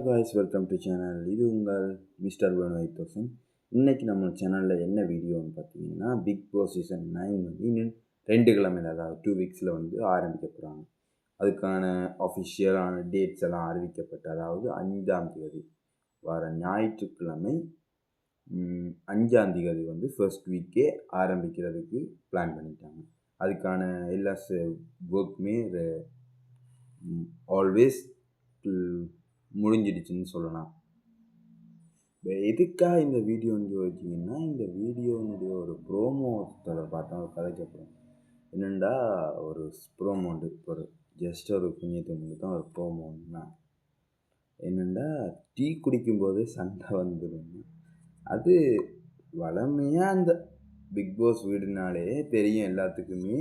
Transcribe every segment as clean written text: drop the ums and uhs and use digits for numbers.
Guys, welcome to channel. இது உங்கள் mister வேணு 8000. இன்னைக்கு நம்ம சேனலில் என்ன வீடியோன்னு பார்த்தீங்கன்னா, பிக் பாஸ் சீசன் 9 வந்து இன்னும் 2 கிழமையில், அதாவது 2 வீக்ஸில் வந்து ஆரம்பிக்க போகிறாங்க. அதுக்கான அஃபிஷியலான டேட்ஸ் எல்லாம் அறிவிக்கப்பட்டு, அதாவது 5ஆம் தேதி வர ஞாயிற்றுக்கிழமை 5ஆம் தேதி வந்து ஃபர்ஸ்ட் வீக்கே ஆரம்பிக்கிறதுக்கு பிளான் பண்ணிட்டாங்க. அதுக்கான எல்லா ஒர்க்குமே ஆல்வேஸ் முடிஞ்சிடுச்சுன்னு சொல்லலாம். எதுக்காக இந்த வீடியோன்னு யோசிச்சிங்கன்னா, இந்த வீடியோனுடைய ஒரு ப்ரோமோத்தில் பார்த்தா ஒரு கதை கேட்போம். என்னென்னா, ஒரு ப்ரோமோ உண்டு. ஒரு ஜஸ்ட் ஒரு புண்ணியத்துக்கு தான் ஒரு ப்ரோமோன்னா என்னென்னா, டீ குடிக்கும்போதே சண்டை வந்துடும். அது வளமையாக அந்த பிக் பாஸ் வீடுனாலே தெரியும் எல்லாத்துக்குமே.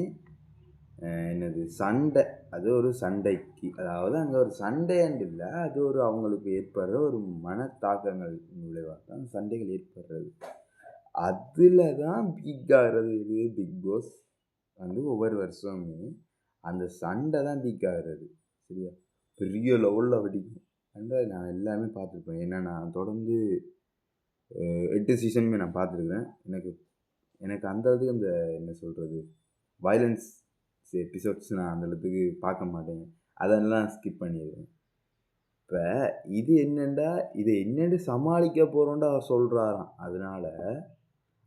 என்னது சண்டை, அது ஒரு சண்டைக்கு, அதாவது அங்கே ஒரு சண்டைன்னு இல்லை, அது ஒரு அவங்களுக்கு ஏற்படுற ஒரு மனத்தாக்கங்கள் விளைவாக தான் சண்டைகள் ஏற்படுறது. அதில் தான் பீக் ஆகிறது. இது பிக் பாஸ் வந்து ஒவ்வொரு வருஷமே அந்த சண்டை தான் பீக் ஆகிறது. சரியா, பெரிய லெவலில் வெடிக்கும். நான் எல்லாமே பார்த்துருப்பேன். ஏன்னா நான் தொடர்ந்து 8 சீசனுமே நான் பார்த்துருக்குறேன். எனக்கு அந்த அளவுக்கு அந்த என்ன சொல்கிறது, வயலன்ஸ் எபிசோட்ஸ் நான் அந்த அளவுக்கு பார்க்க மாட்டேன். அதெல்லாம் ஸ்கிப் பண்ணிடுவேன். இப்போ இது என்னென்னா, இதை என்னென்னு சமாளிக்க போகிறோன்ட்டு அவர் சொல்கிறாராம். அதனால்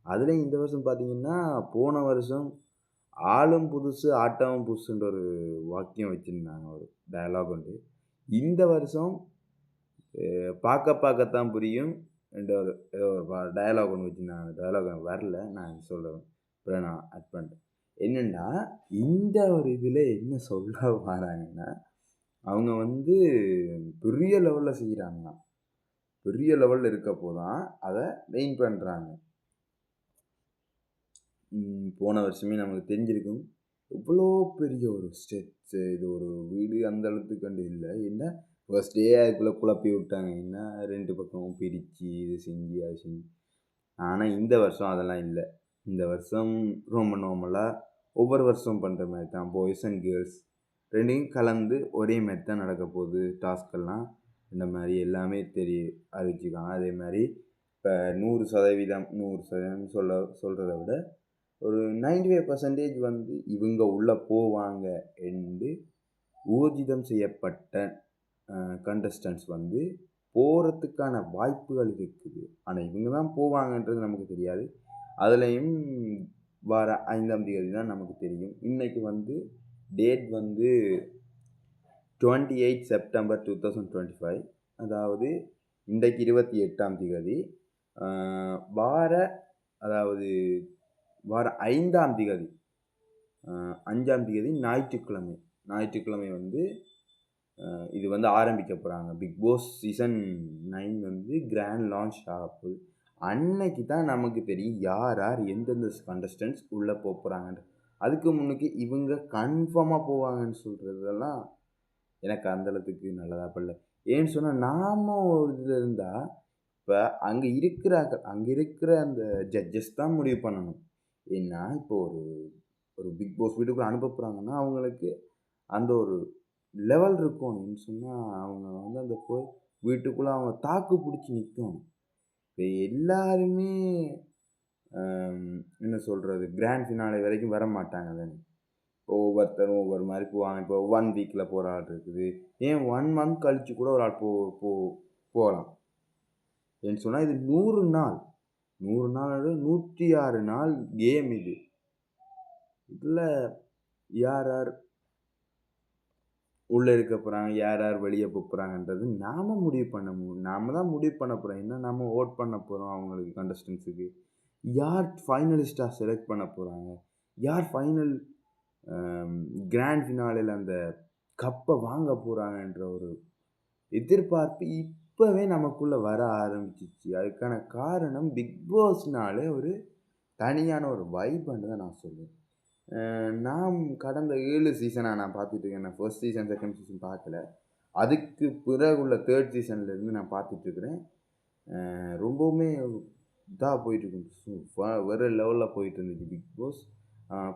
அதுலேயும் இந்த வருஷம் பார்த்தீங்கன்னா, போன வருஷம் ஆளும் புதுசு ஆட்டமும் புதுசுன்ற ஒரு வாக்கியம் வச்சுருந்தாங்க, ஒரு டயலாக் உண்டு. இந்த வருஷம் பார்க்கத்தான் புரியும் என்ற ஒரு ஏதோ ஒரு டயலாக் ஒன்று வச்சுருந்தாங்க. டயலாக் வரல, நான் சொல்லுவேன். அப்புறம் நான் ஆட் பண்ணிட்டேன். என்னென்னா, இந்த ஒரு இதில் என்ன சொல்ல வராங்கன்னா, அவங்க வந்து பெரிய லெவலில் செய்கிறாங்களாம். பெரிய லெவலில் இருக்கப்போ தான் அதை மெயின் பண்ணுறாங்க. போன வருஷமே நமக்கு தெரிஞ்சிருக்கும், இவ்வளோ பெரிய ஒரு ஸ்டெப்ஸு, இது ஒரு வீடு அந்த அளவுக்கு கண்டு இல்லை. என்ன ஃபர்ஸ்ட் டே அதுக்குள்ளே குழப்பி விட்டாங்க. என்ன 2 பக்கமும் பிரித்து இது செஞ்சு அது செஞ்சு. ஆனால் இந்த வருஷம் அதெல்லாம் இல்லை. இந்த வருஷம் ரொம்ப நார்மலாக ஒவ்வொரு வருஷம் பண்ணுற மாதிரி தான் பாய்ஸ் அண்ட் கேர்ள்ஸ் ரெண்டையும் கலந்து ஒரே மாதிரி தான் நடக்க போகுது. டாஸ்கெல்லாம் இந்த மாதிரி எல்லாமே அறிவிச்சுக்காங்க. அதே மாதிரி இப்போ 100% சொல்கிறத விட ஒரு 95% வந்து இவங்க உள்ளே போவாங்க என்று ஊர்ஜிதம் செய்யப்பட்ட கண்டஸ்டன்ஸ் வந்து போகிறதுக்கான வாய்ப்புகள் இருக்குது. ஆனால் இவங்க தான் போவாங்கன்றது நமக்கு தெரியாது. அதுலேயும் வர 5ஆம் தேதி தான் நமக்கு தெரியும். இன்றைக்கி வந்து டேட் வந்து 28 செப்டம்பர் 2025. அதாவது இன்றைக்கு 28ஆம் தேதி. அதாவது வார 5ஆம் தேதி 5ஆம் தேதி ஞாயிற்றுக்கிழமை வந்து இது வந்து ஆரம்பிக்க போகிறாங்க. பிக் பாஸ் சீசன் 9 வந்து கிராண்ட் லான்ச் ஆகுது. அன்னைக்கு தான் நமக்கு தெரியும் யார் யார் எந்தெந்த கண்டஸ்டன்ஸ் உள்ளே போகிறாங்கன்ற. அதுக்கு முன்னுக்கு இவங்க கன்ஃபார்மாக போவாங்கன்னு சொல்கிறதெல்லாம் எனக்கு அந்தளவுக்கு நல்லதாக படல. ஏன்னு சொன்னால், நாம் ஒரு இதில் இருந்தால் இப்போ அங்கே இருக்கிற அந்த ஜட்ஜஸ் தான் முடிவு பண்ணணும். ஏன்னா இப்போ ஒரு பிக் பாஸ் வீட்டுக்குள்ளே அனுப்ப போகிறாங்கன்னா அவங்களுக்கு அந்த ஒரு லெவல் இருக்கணும்னு சொன்னால், அவங்க வந்து அந்த போய் வீட்டுக்குள்ளே அவங்க தாக்கு பிடிச்சி நிற்கணும். இப்போ எல்லாருமே என்ன சொல்கிறது, கிராண்ட் ஃபினாலே வரைக்கும் வர மாட்டாங்க தானே. ஒவ்வொருத்தரும் ஒவ்வொரு மாதிரி போவாங்க. இப்போ 1 வீக்கில் போகிற ஆள் இருக்குது. ஏன் 1 மந்த் கழித்து கூட ஒரு ஆள் போகலாம். ஏன்னு சொன்னால், இது 100 நாள் 106 நாள் கேம் இது. இதில் யார் யார் உள்ளே இருக்க போகிறாங்க, யார் யார் வெளியே போகிறாங்கன்றது நாம் தான் முடிவு பண்ண போகிறோம். ஏன்னா நம்ம ஓட் பண்ண போகிறோம் அவங்களுக்கு, கண்டஸ்டன்ஸுக்கு. யார் ஃபைனலிஸ்ட்டாக செலக்ட் பண்ண போகிறாங்க, யார் ஃபைனல் கிராண்ட் ஃபினாலில் அந்த கப்பை வாங்க போகிறாங்கன்ற ஒரு எதிர்பார்ப்பு இப்போவே நமக்குள்ளே வர ஆரம்பிச்சிச்சு. அதுக்கான காரணம் பிக் பாஸ்னாலே ஒரு தனியான ஒரு வைப்புன்னு தான் நான் சொல்லுவேன். நான் கடந்த 7 சீசனாக நான் பார்த்துட்ருக்கேன். நான் ஃபர்ஸ்ட் சீசன், செகண்ட் சீசன் பார்க்கல. அதுக்கு பிறகு உள்ள 3rd சீசன்லேருந்து நான் பார்த்துட்ருக்குறேன். ரொம்பவுமே இதாக போயிட்டுருக்கு. வேறு லெவலில் போயிட்டு இருந்துச்சு பிக் பாஸ்.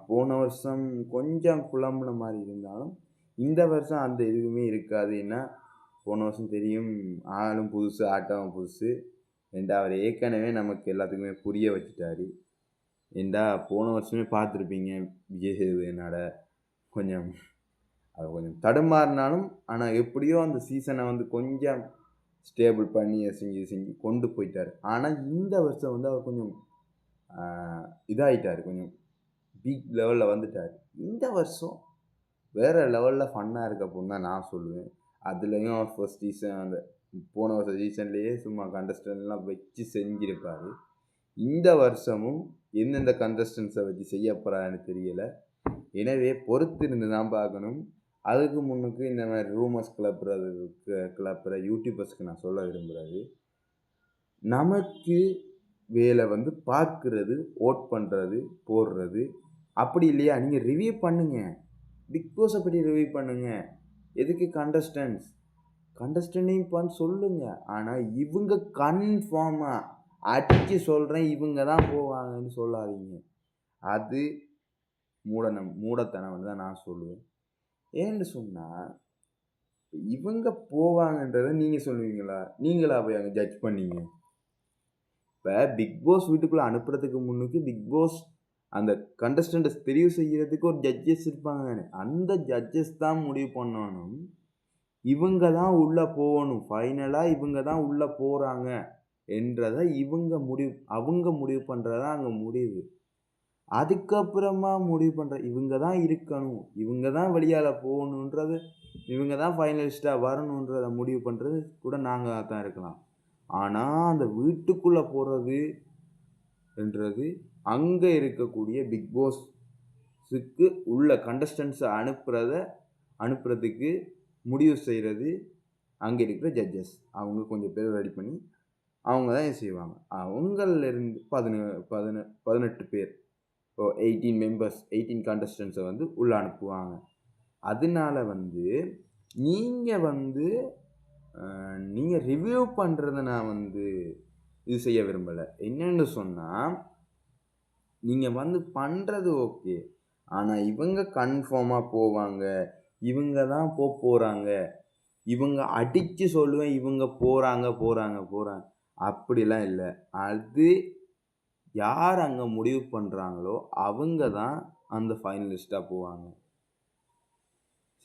போன வருஷம் கொஞ்சம் குழம்புன மாதிரி இருந்தாலும் இந்த வருஷம் அந்த எதுவுமே இருக்காது. ஏன்னா போன வருஷம் தெரியும், ஆளும் புதுசு, ஆட்டமும் புதுசு. ஏன்டா அவர் ஏற்கனவே நமக்கு எல்லாத்துக்குமே புரிய வச்சுட்டாரு. ஏன்டா போன வருஷமே பார்த்துருப்பீங்க விஜய் சேதுபதினால கொஞ்சம் அது கொஞ்சம் தடுமாறினாலும், ஆனால் எப்படியோ அந்த சீசனை வந்து கொஞ்சம் ஸ்டேபிள் பண்ணி செஞ்சு கொண்டு போயிட்டார். ஆனால் இந்த வருஷம் வந்து அவர் கொஞ்சம் இதாகிட்டார், கொஞ்சம் பீக் லெவலில் வந்துட்டார். இந்த வருஷம் வேறு லெவலில் ஃபன்னாக இருக்க போன்னு தான் நான் சொல்லுவேன். அதுலேயும் அவர் ஃபர்ஸ்ட் சீசன் அந்த போன வருஷம் சீசன்லேயே சும்மா கண்டஸ்டன்ட்லாம் வச்சு செஞ்சுருப்பார். இந்த வருஷமும் எந்தெந்த கண்டஸ்டன்ஸை வச்சு செய்ய போகிறான்னு தெரியலை. எனவே பொறுத்திருந்து தான் பார்க்கணும். அதுக்கு முன்னுக்கு இந்த மாதிரி ரூமர்ஸ் கிளப்புற யூடியூபர்ஸ்க்கு நான் சொல்ல விரும்புகிறது, நமக்கு வேலை வந்து பார்க்குறது, ஓட் பண்ணுறது, போடுறது. அப்படி இல்லையா நீங்கள் ரிவ்யூ பண்ணுங்க, பிக் பாஸை பற்றி ரிவ்யூ பண்ணுங்க. எதுக்கு கண்டஸ்டன்டையும் பண்ண சொல்லுங்கள். ஆனால் இவங்க கன்ஃபார்மாக அடித்து சொல்கிறேன் இவங்க தான் போவாங்கன்னு சொல்லாதீங்க. அது மூடத்தனம் தான் நான் சொல்லுவேன். ஏன்னு சொன்னால் இவங்க போவாங்கன்றதை நீங்கள் சொல்லுவீங்களா? நீங்களா போய் அங்கே ஜட்ஜ் பண்ணீங்க? இப்போ பிக் பாஸ் வீட்டுக்குள்ளே அனுப்புறதுக்கு முன்னுக்கு பிக் பாஸ் அந்த கண்டஸ்டண்ட்டை தெரிவு செய்கிறதுக்கு ஒரு ஜட்ஜஸ் இருப்பாங்க தானே, அந்த ஜட்ஜஸ் தான் முடிவு பண்ணணும் இவங்க தான் உள்ளே போகணும், ஃபைனலாக இவங்க தான் உள்ளே போகிறாங்க என்றதை அவங்க முடிவு பண்ணுறதா அங்கே முடிவு. அதுக்கப்புறமா முடிவு பண்ணுற இவங்க தான் இருக்கணும், இவங்க தான் வெளியால் போகணுன்றது, இவங்க தான் ஃபைனலிஸ்ட்டாக வரணுன்றதை முடிவு பண்ணுறது கூட நாங்கள் தான் இருக்கலாம். ஆனால் அந்த வீட்டுக்குள்ளே போகிறது என்றது அங்கே இருக்கக்கூடிய பிக் பாஸுக்கு உள்ள கண்டஸ்டன்ஸை அனுப்புறதுக்கு முடிவு செய்கிறது அங்கே இருக்கிற ஜட்ஜஸ். அவங்க கொஞ்சம் பேர் ரெடி பண்ணி அவங்க தான் செய்வாங்க. அவங்களிருந்து 18 பேர், 18 மெம்பர்ஸ், 18 கண்டஸ்டன்ஸை வந்து உள்ளே அனுப்புவாங்க. அதனால வந்து நீங்கள் ரிவ்யூ பண்ணுறத நான் வந்து இது செய்ய விரும்பலை. என்னென்னு சொன்னால் நீங்கள் வந்து பண்ணுறது ஓகே, ஆனால் இவங்க கன்ஃபார்மாக போவாங்க, இவங்க தான் போகிறாங்க, இவங்க அடித்து சொல்லுவேன் இவங்க போகிறாங்க அப்படிலாம் இல்லை. அது யார் அங்கே முடிவு பண்ணுறாங்களோ அவங்க தான் அந்த ஃபைனலிஸ்ட்டாக போவாங்க.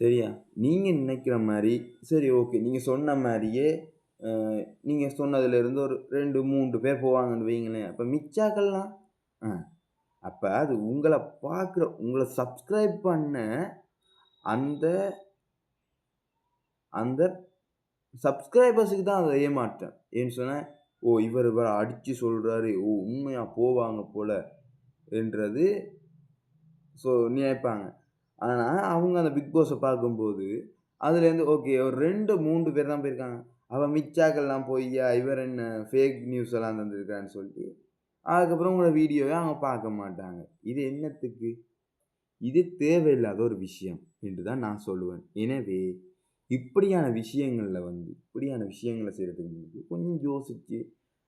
சரியா? நீங்கள் நினைக்கிற மாதிரி சரி ஓகே, நீங்கள் சொன்ன மாதிரியே நீங்கள் சொன்னதுலேருந்து ஒரு 2-3 பேர் போவாங்கன்னு வைங்களேன். அப்போ மிச்சாக்கள்லாம் அப்போ அது உங்களை சப்ஸ்கிரைப் பண்ண அந்த சப்ஸ்கிரைபர்ஸுக்கு தான் அதை ஏமாற்றேன். ஏன்னு சொன்னால் இவர் அடித்து சொல்கிறாரு, உண்மையாக போவாங்க போல் என்றது நினைப்பாங்க. ஆனால் அவங்க அந்த பிக் பாஸை பார்க்கும்போது அதுலேருந்து ஓகே ஒரு 2-3 பேர் தான் போயிருக்காங்க, அவன் மிச்சாக்கள்லாம் போய்யா இவர் என்ன ஃபேக் நியூஸ் எல்லாம் தந்துருக்கான்னு சொல்லி அதுக்கப்புறம் உங்களோட வீடியோவை அவங்க பார்க்க மாட்டாங்க. இது என்னத்துக்கு? இது தேவையில்லாத ஒரு விஷயம் என்று தான் நான் சொல்லுவேன். எனவே இப்படியான விஷயங்களை செய்கிறதுக்கு முன்னாடி கொஞ்சம் யோசித்து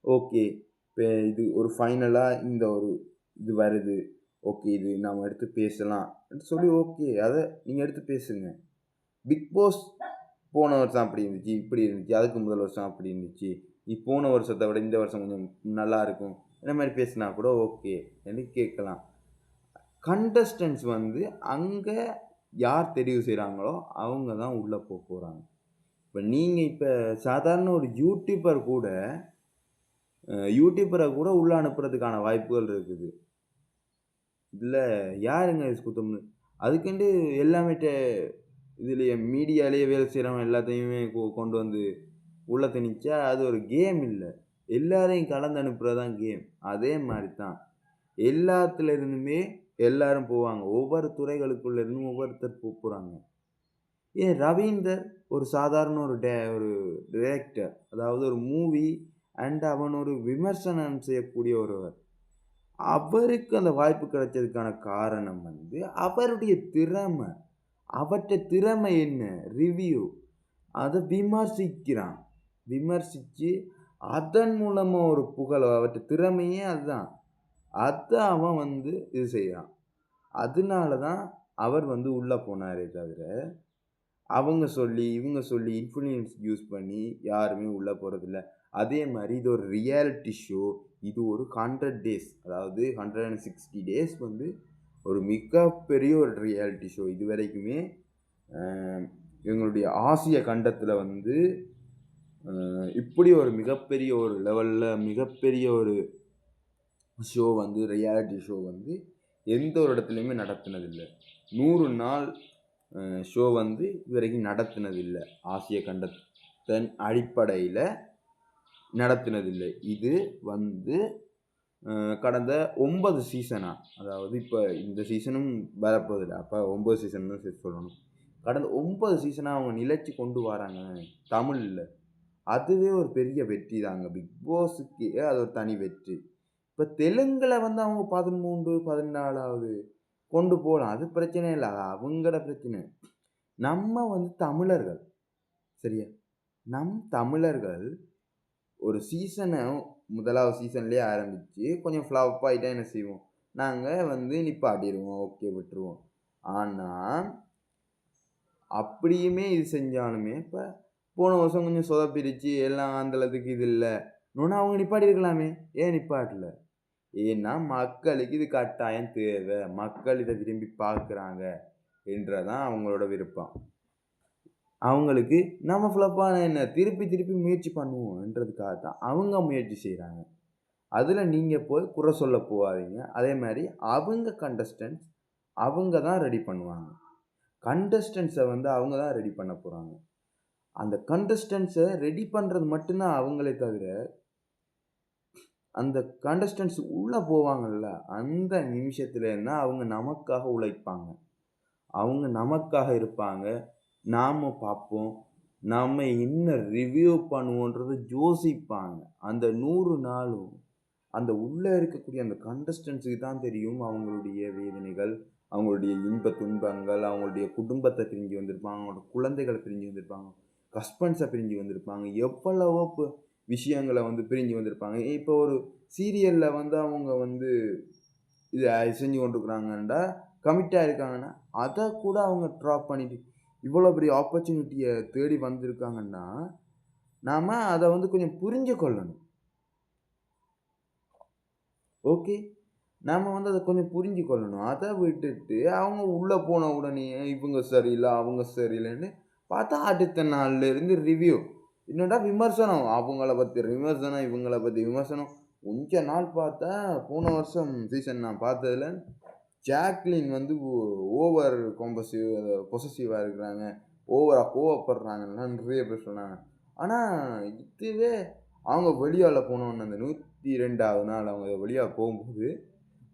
ஓகே, இப்போ இது ஒரு ஃபைனலாக இந்த ஒரு இது வருது, ஓகே இது நாம் எடுத்து பேசலாம் சொல்லி ஓகே அதை நீங்கள் எடுத்து பேசுங்க. பிக் பாஸ் போன வருஷம் அப்படி இருந்துச்சு, இப்படி இருந்துச்சு, அதுக்கு முதல் வருஷம் அப்படி இருந்துச்சு, போன வருஷத்தை விட இந்த வருஷம் கொஞ்சம் நல்லா இருக்கும், இந்த மாதிரி பேசினா கூட ஓகே என்று கேட்கலாம். கண்டஸ்டன்ஸ் வந்து அங்கே யார் தெரிவு செய்கிறாங்களோ அவங்க தான் உள்ளே போகிறாங்க. இப்போ நீங்கள் சாதாரண ஒரு யூடியூபரை கூட உள்ளே அனுப்புறதுக்கான வாய்ப்புகள் இருக்குது. இல்லை யாருங்க குத்தம்னு அதுக்குண்டு எல்லாமே இதுலேயே மீடியாலேயே வேலை செய்கிறவங்க எல்லாத்தையுமே கொண்டு வந்து உள்ளே திணிச்சா அது ஒரு கேம் இல்லை. எல்லாரையும் கலந்து அனுப்புகிறதான் கேம். அதே மாதிரி தான் எல்லாத்துலேருந்துமே எல்லாரும் போவாங்க, ஒவ்வொரு துறைகளுக்குள்ளேருந்தும் ஒவ்வொருத்தர் போகிறாங்க. ஏன் ரவீந்தர் ஒரு சாதாரண ஒரு டைரக்டர், அதாவது ஒரு மூவி அண்ட் அவன் ஒரு விமர்சனம் செய்யக்கூடிய ஒருவர், அவருக்கு அந்த வாய்ப்பு கிடைச்சதுக்கான காரணம் வந்து அவருடைய திறமை. அவற்றை திறமை என்ன? ரிவ்யூ. அதை விமர்சித்து அதன் மூலமாக ஒரு புகழ், அவற்றை திறமையே அதுதான். அதை அவன் வந்து இது செய்கிறான். அதனால தான் அவர் வந்து உள்ளே போனாரே தவிர அவங்க சொல்லி இவங்க சொல்லி இன்ஃப்ளூயன்ஸ் யூஸ் பண்ணி யாருமே உள்ளே போகிறதில்ல. அதே மாதிரி இது ஒரு ரியாலிட்டி ஷோ. இது ஒரு 100 டேஸ், அதாவது 160 டேஸ் வந்து ஒரு மிகப்பெரிய ஒரு ரியாலிட்டி ஷோ. இது வரைக்குமே எங்களுடைய ஆசிய கண்டத்தில் வந்து இப்படி ஒரு மிகப்பெரிய ஒரு லெவலில் மிகப்பெரிய ஒரு ஷோ வந்து ரியாலிட்டி ஷோ வந்து எந்த ஒரு இடத்துலையுமே நடத்தினதில்லை. 100 நாள் ஷோ வந்து இது வரைக்கும் நடத்தினதில்லை. ஆசிய கண்டத்தின் அடிப்படையில் நடத்தினதில்லை. இது வந்து கடந்த 9 சீசனாக, அதாவது இப்போ இந்த சீசனும் வரப்போதில்லை, அப்போ 9 சீசன் தான் சேர்த்து சொல்லணும். கடந்த 9 சீசனாக அவங்க நிலைச்சி கொண்டு வராங்க தமிழில். அதுவே ஒரு பெரிய வெற்றி தாங்க. பிக் பாஸுக்கு அது ஒரு தனி வெற்றி. இப்போ தெலுங்கில் வந்து அவங்க 13 14ஆவது கொண்டு போகலாம், அது பிரச்சனை இல்லை, அது அவங்களோட பிரச்சனை. நம்ம வந்து தமிழர்கள், சரியா, நம் தமிழர்கள் ஒரு சீசனை முதலாவது சீசன்லேயே ஆரம்பித்து கொஞ்சம் ஃப்ளாப் ஆகிட்டா என்ன செய்வோம், நாங்கள் வந்து நிப்பாட்டிடுவோம், ஓகே விட்டுருவோம். ஆனால் அப்படியுமே இது செஞ்சாலுமே இப்போ போன வருஷம் கொஞ்சம் சொதப்பிடுச்சு, எல்லாம் அந்தளவுக்கு இது இல்லை இன்னொன்று அவங்க நிப்பாட்டிருக்கலாமே, ஏன் நிப்பாட்டல? ஏன்னா மக்களுக்கு இது கட்டாயம் தேவை, மக்கள் இதை விரும்பி பார்க்குறாங்க என்றதான் அவங்களோட விருப்பம். அவங்களுக்கு நம்ம ஃப்ளப்பான என்ன திருப்பி திருப்பி முயற்சி பண்ணுவோம்ன்றதுக்காக தான் அவங்க முயற்சி செய்கிறாங்க. அதில் நீங்கள் போய் குறை சொல்ல போகாதீங்க. அதே மாதிரி அவங்க கண்டஸ்டன்ட்ஸ் அவங்க தான் ரெடி பண்ணுவாங்க. கண்டஸ்டன்ஸை வந்து அவங்க தான் ரெடி பண்ண போகிறாங்க. அந்த கண்டஸ்டன்ஸை ரெடி பண்ணுறது மட்டும்தான் அவங்களே தவிர, அந்த கண்டஸ்டன்ஸ் உள்ளே போவாங்கள்ல அந்த நிமிஷத்துலேருந்தா அவங்க நமக்காக உழைப்பாங்க, அவங்க நமக்காக இருப்பாங்க. நாம் பார்ப்போம், நாம் என்ன ரிவ்யூ பண்ணுவோன்றது யோசிப்பாங்க. அந்த 100 நாளும் அந்த உள்ளே இருக்கக்கூடிய அந்த கண்டஸ்டன்ஸுக்கு தான் தெரியும் அவங்களுடைய வேதனைகள், அவங்களுடைய இன்ப துன்பங்கள், அவங்களுடைய குடும்பத்தை பிரிஞ்சு வந்திருப்பாங்க, அவங்களோட குழந்தைகளை பிரிஞ்சு வந்திருப்பாங்க, ஹஸ்பண்ட்ஸை பிரிஞ்சு வந்திருப்பாங்க, எவ்வளவோ விஷயங்களை வந்து பிரிஞ்சு வந்திருப்பாங்க. இப்போ ஒரு சீரியலில் வந்து அவங்க வந்து இது செஞ்சு கொண்டிருக்கிறாங்கண்டா, கமிட்டாக இருக்காங்கன்னா அதை கூட அவங்க ட்ராப் பண்ணிட்டு இவ்வளோ பெரிய ஆப்பர்ச்சுனிட்டியை தேடி வந்திருக்காங்கன்னா நாம் அதை வந்து கொஞ்சம் புரிஞ்சு கொள்ளணும். ஓகே, நாம் வந்து அதை கொஞ்சம் புரிஞ்சு கொள்ளணும். அதை விட்டுட்டு அவங்க உள்ளே போன உடனே இவங்க சரியில்லை அவங்க சரியில்லைன்னு பார்த்தா அடுத்த நாள்லேருந்து ரிவ்யூ, என்னடா விமர்சனம், அவங்கள பற்றி விமர்சனம், இவங்கள பற்றி விமர்சனம். கொஞ்ச நாள் பார்த்தா போன வருஷம் சீசன் நான் பார்த்ததில் ஜாக்லின் வந்து ஓவர் பொசசிவாக இருக்கிறாங்க, ஓவராக கோவப்படுறாங்கன்னா நிறைய பேர் சொன்னாங்க. ஆனால் இதுவே அவங்க வெளியால் போனோன்னு அந்த 102வது நாள் அவங்க வெளியாக போகும்போது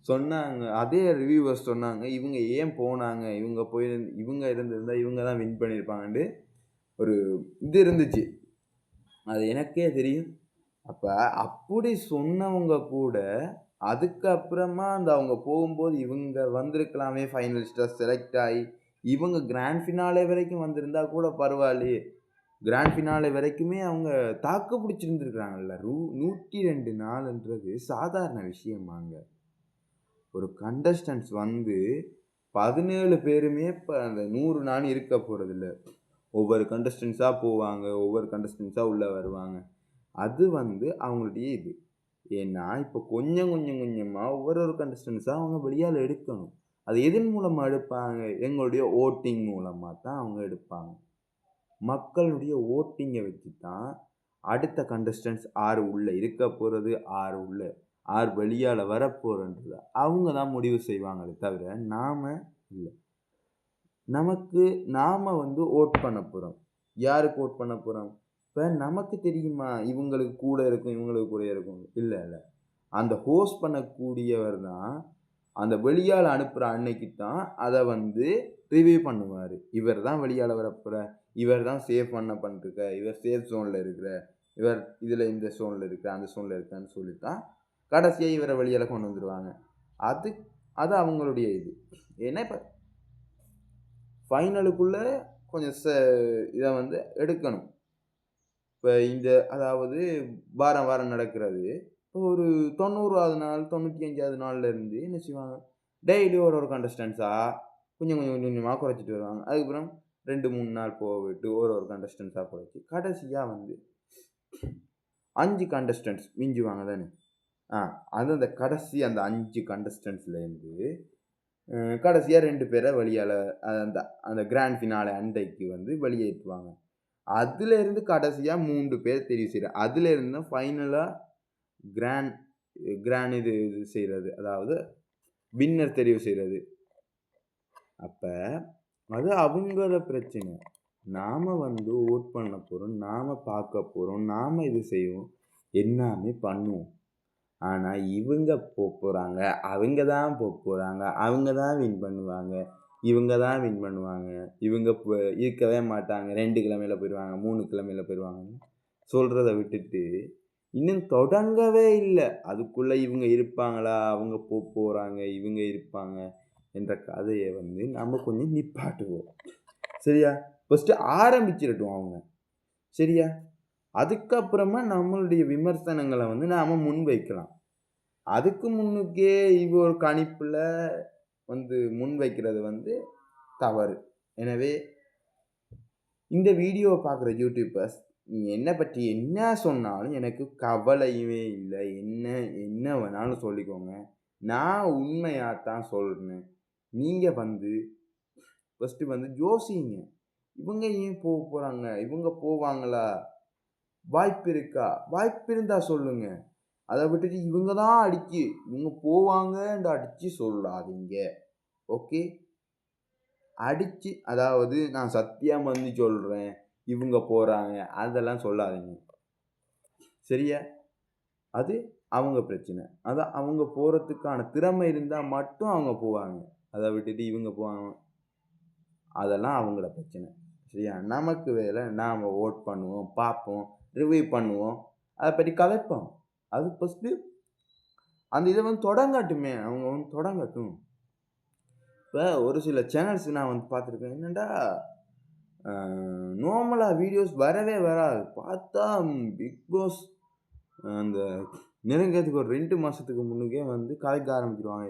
சொன்னாங்க, அதே ரிவ்யூவர்ஸ் சொன்னாங்க, இவங்க ஏன் போனாங்க, இவங்க இருந்திருந்தால் இவங்க தான் வின் பண்ணியிருப்பாங்கன்ட்டு ஒரு இது இருந்துச்சு, அது எனக்கே தெரியும். அப்போ அப்படி சொன்னவங்க கூட அதுக்கப்புறமா அந்த அவங்க போகும்போது இவங்க வந்திருக்கலாமே, ஃபைனலிஸ்டாக செலக்ட் ஆகி இவங்க கிராண்ட் ஃபினாலே வரைக்கும் வந்திருந்தா கூட பரவாயில்லையே, கிராண்ட் ஃபினாலே வரைக்குமே அவங்க தாக்கு பிடிச்சிருந்துருக்குறாங்கல்ல. 102 நாள்ன்றது சாதாரண விஷயமாங்க. ஒரு கண்டஸ்டன்ஸ் வந்து 17 பேருமே இப்போ அந்த 100 நாள் இருக்க போகிறதில்ல, ஒவ்வொரு கண்டஸ்டன்ஸாக போவாங்க, ஒவ்வொரு கண்டஸ்டன்ஸாக உள்ளே வருவாங்க. அது வந்து அவங்களுடைய இது. ஏன்னா இப்போ கொஞ்சம் கொஞ்சம் கொஞ்சமாக ஒவ்வொரு கண்டஸ்டன்ஸாக அவங்க வெளியால் எடுக்கணும். அது எதன் மூலமாக எடுப்பாங்க? எங்களுடைய ஓட்டிங் மூலமாக தான் அவங்க எடுப்பாங்க. மக்களுடைய ஓட்டிங்கை வச்சு தான் அடுத்த கண்டஸ்டன்ஸ் ஆறு உள்ளே இருக்க போகிறது, ஆறு வெளியால் வரப்போகிறன்றத அவங்க தான் முடிவு செய்வாங்களே தவிர நாம் இல்லை. நாம் வந்து ஓட் பண்ண போகிறோம். யாருக்கு ஓட் பண்ண போகிறோம்? இப்போ நமக்கு தெரியுமா இவங்களுக்கு கூட இருக்கும், இவங்களுக்கு கூட இருக்கும்? இல்லை, அந்த ஹோஸ்ட் பண்ணக்கூடியவர் தான் அந்த வெளியால் அனுப்புகிற அன்னைக்கு தான் அதை வந்து ரிவ்யூ பண்ணுவார். இவர் தான் வெளியால் வரப்போகிற, இவர் தான் சேஃப் பண்ணிருக்க, இவர் சேஃப் ஜோனில் இருக்கிற, இவர் இதில் இந்த ஜோனில் இருக்கிற, அந்த ஜோனில் இருக்கான்னு சொல்லித்தான் கடைசியாக இவரை வெளியால் கொண்டு வந்துடுவாங்க. அது அவங்களுடைய இது. ஏன்னா இப்போ ஃபைனலுக்குள்ளே கொஞ்சம் இதை வந்து எடுக்கணும். இப்போ அதாவது வாரம் நடக்கிறது, இப்போ ஒரு 90வது நாள் 95வது நாள்லேருந்து என்ன செய்வாங்க, டெய்லி ஒரு கண்டஸ்டன்ஸாக கொஞ்சம் கொஞ்சமாக குறைச்சிட்டு வருவாங்க. அதுக்கப்புறம் 2-3 நாள் போக விட்டு ஒரு கண்டஸ்டன்ஸாக போக வச்சு கடைசியாக வந்து 5 கண்டஸ்டன்ட்ஸ் மிஞ்சுவாங்க தானே. அது அந்த கடைசி அந்த 5 கண்டஸ்டன்ட்ஸ்லேருந்து கடைசியாக 2 பேரை வெளியால் அந்த அந்த கிராண்ட் ஃபினாலே அண்டைக்கு வந்து வெளியேற்றுவாங்க. அதுலேருந்து கடைசியாக 3 பேர் தெரிவு செய்கிறாங்க. அதுலேருந்து ஃபைனலாக கிராண்ட் இது செய்கிறது, அதாவது வின்னர் தெரிவு செய்கிறது. அப்போ அது அவங்கள பிரச்சனை. நாம் வந்து ஓட் பண்ண போகிறோம், நாம் பார்க்க போகிறோம், நாம் இது செய்வோம், எல்லாமே பண்ணுவோம். ஆனால் இவங்க போகிறாங்க, அவங்க தான் போகிறாங்க, அவங்க தான் வின் பண்ணுவாங்க, இவங்க தான் வின் பண்ணுவாங்க, இவங்க இருக்கவே மாட்டாங்க, 2 கிழமையில் போயிடுவாங்க, 3 கிழமையில் போயிடுவாங்கன்னு சொல்கிறத விட்டுட்டு இன்னும் தொடங்கவே இல்லை. அதுக்குள்ளே இவங்க இருப்பாங்களா, அவங்க போகிறாங்க, இவங்க இருப்பாங்க என்ற கதையை வந்து நம்ம கொஞ்சம் நிப்பாட்டுவோம். சரியா? ஃபஸ்ட்டு ஆரம்பிச்சிடட்டும் அவங்க. சரியா? அதுக்கப்புறமா நம்மளுடைய விமர்சனங்களை வந்து நாம் முன்வைக்கலாம். அதுக்கு முன்னுக்கே ஒரு கணிப்பில் வந்து முன்வைக்கிறது வந்து தவறு. எனவே இந்த வீடியோவை பார்க்குற யூடியூபர்ஸ், நீங்கள் என்னை பற்றி என்ன சொன்னாலும் எனக்கு கவலையுமே இல்லை. என்ன வேணாலும் சொல்லிக்கோங்க, நான் உண்மையாக தான் சொல்கிறேன். நீங்கள் வந்து ஃபஸ்ட்டு வந்து யோசிங்க, இவங்க ஏன் போகிறாங்க, இவங்க போவாங்களா, வாய்ப்பு இருக்கா, வாய்ப்பு இருந்தால் சொல்லுங்கள். அதை விட்டுட்டு இவங்க தான் இவங்க போவாங்கன்னு அடித்து சொல்லாதீங்க. ஓகே? அடித்து, அதாவது நான் சத்தியம் வந்து சொல்கிறேன் இவங்க போகிறாங்க அதெல்லாம் சொல்லாதீங்க. சரியா? அது அவங்க பிரச்சனை. அதான் அவங்க போகிறதுக்கான திறமை இருந்தால் மட்டும் அவங்க போவாங்க. அதை விட்டுட்டு இவங்க போவாங்க, அதெல்லாம் அவங்கள பிரச்சனை. சரியா? நமக்கு வேலை, நாம் ஓட் பண்ணுவோம், பார்ப்போம், ரிவ்யூ பண்ணுவோம், அதை பற்றி கதைப்போம். அது ஃபஸ்ட்டு அந்த இதை வந்து தொடங்கட்டுமே, அவங்க வந்து தொடங்கட்டும். இப்போ ஒரு சில சேனல்ஸ் நான் வந்து பார்த்துருக்கேன், என்னென்னா நார்மலாக வீடியோஸ் வரவே வராது. பார்த்தா பிக் பாஸ் அந்த நெருங்கிறதுக்கு ஒரு 2 மாதத்துக்கு முன்னுக்கே வந்து கதைக்க ஆரம்பிச்சிடுவாங்க.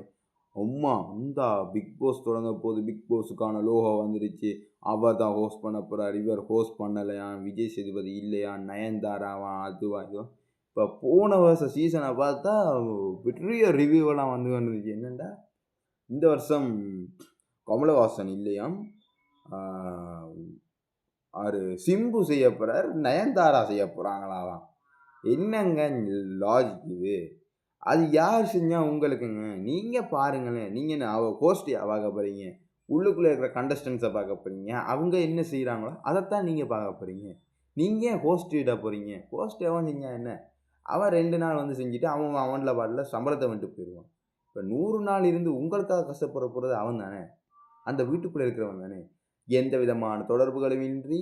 அம்மா இந்த பிக் பாஸ் தொடங்க போது, பிக் பாஸுக்கான லோகோ வந்துடுச்சு, அவர் தான் ஹோஸ்ட் பண்ண போகிறார், இவர் ஹோஸ்ட் பண்ணலையா, விஜய் சேதுபதி இல்லையா, நயன்தாராவா, அதுவா இதுவா. இப்போ போன வருஷம் சீசனை பார்த்தா பெரிய ரிவ்யூவெல்லாம் வந்துச்சு. என்னென்னா இந்த வருஷம் கமலஹாசன் இல்லையாம், சிம்பு செய்ய போகிறார், நயன்தாரா செய்ய போகிறாங்களாம். என்னங்க லாஜிக் இது? அது யார் செஞ்சால் உங்களுக்குங்க? நீங்கள் பாருங்களேன். நீங்கள் என்ன ஹோஸ்டியாக பார்க்க போகிறீங்க, உள்ளுக்குள்ளே இருக்கிற கண்டஸ்டன்ஸை பார்க்க போகிறீங்க, அவங்க என்ன செய்கிறாங்களோ அதைத்தான் நீங்கள் பார்க்க போகிறீங்க. நீங்கள் ஹோஸ்டிட போகிறீங்க. ஹோஸ்ட் எவன் செஞ்சால் என்ன? அவன் 2 நாள் வந்து செஞ்சுட்டு அவனில் பாட்டில் சம்பளத்தை வந்துட்டு போயிடுவான். இப்போ 100 நாள் இருந்து உங்களுக்காக கஷ்டப்பட போகிறது அவன் தானே, அந்த வீட்டுக்குள்ளே இருக்கிறவன் தானே. எந்த விதமான தொடர்புகளும் இன்றி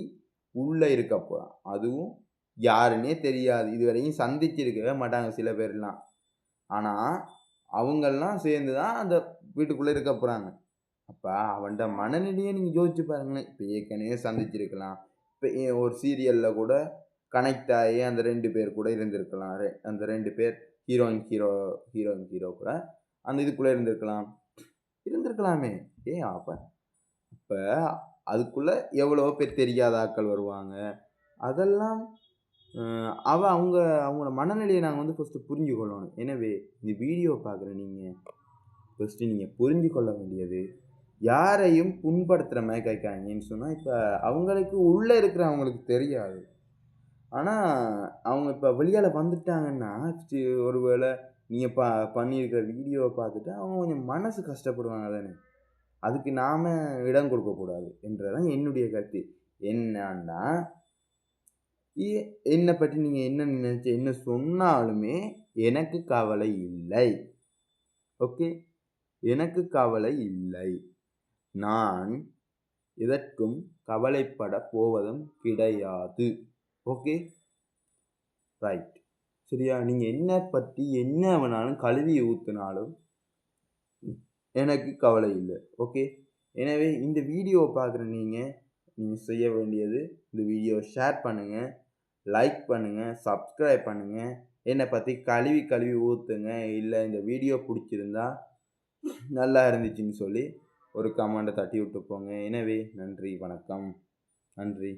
உள்ளே இருக்க போகிறான். அதுவும் யாருன்னே தெரியாது, இதுவரையும் சந்திச்சிருக்கவே மாட்டாங்க சில பேர்லாம். ஆனால் அவங்கெல்லாம் சேர்ந்து தான் அந்த வீட்டுக்குள்ளே இருக்க போகிறாங்க. அப்போ அவன்கிட்ட மனநிலையை நீங்கள் யோசிச்சு பாருங்களேன். இப்போ ஏற்கனவே சந்திச்சிருக்கலாம், இப்போ ஒரு சீரியலில் கூட கனெக்ட் ஆகி அந்த 2 பேர் கூட இருந்திருக்கலாம், அந்த 2 பேர் ஹீரோயின் ஹீரோ கூட அந்த இதுக்குள்ளே இருந்திருக்கலாமே. அப்போ அதுக்குள்ளே எவ்வளோ பேர் தெரியாத ஆட்கள் வருவாங்க. அதெல்லாம் அவங்களோட மனநிலையை நாங்கள் வந்து ஃபஸ்ட்டு புரிஞ்சு கொள்ளணும். எனவே இந்த வீடியோவை பார்க்குற நீங்கள் ஃபஸ்ட்டு நீங்கள் புரிஞ்சு கொள்ள வேண்டியது, யாரையும் புண்படுத்துகிற மாதிரி கேட்காங்கன்னு சொன்னால், இப்போ அவங்களுக்கு உள்ளே இருக்கிற அவங்களுக்கு தெரியாது. ஆனால் அவங்க இப்போ வெளியால் வந்துட்டாங்கன்னா ஒரு வேளை நீங்கள் பண்ணியிருக்கிற வீடியோவை பார்த்துட்டு அவங்க கொஞ்சம் மனசு கஷ்டப்படுவாங்க தானே. அதுக்கு நாம் இடம் கொடுக்கக்கூடாது என்றதான் என்னுடைய கருத்து. என்னன்னா, என்னை பற்றி நீங்கள் என்ன நினைச்சு என்ன சொன்னாலுமே எனக்கு கவலை இல்லை. ஓகே? எனக்கு கவலை இல்லை. நான் எதற்கும் கவலைப்பட போவதும் கிடையாது. ஓகே? ரைட். சரியா? நீங்கள் என்னை பற்றி என்ன வேணாலும் கழுவி ஊற்றினாலும் எனக்கு கவலை இல்லை. ஓகே? எனவே இந்த வீடியோவை பார்க்குற நீங்கள் செய்ய வேண்டியது, இந்த வீடியோவை ஷேர் பண்ணுங்கள், லைக் பண்ணுங்கள், சப்ஸ்கிரைப் பண்ணுங்கள், என்னை பற்றி கழுவி ஊற்றுங்க. இல்லை இந்த வீடியோ பிடிச்சிருந்தா நல்லா இருந்துச்சுன்னு சொல்லி ஒரு கமெண்ட்டை தட்டி விட்டு போங்க. எனவே நன்றி, வணக்கம். நன்றி.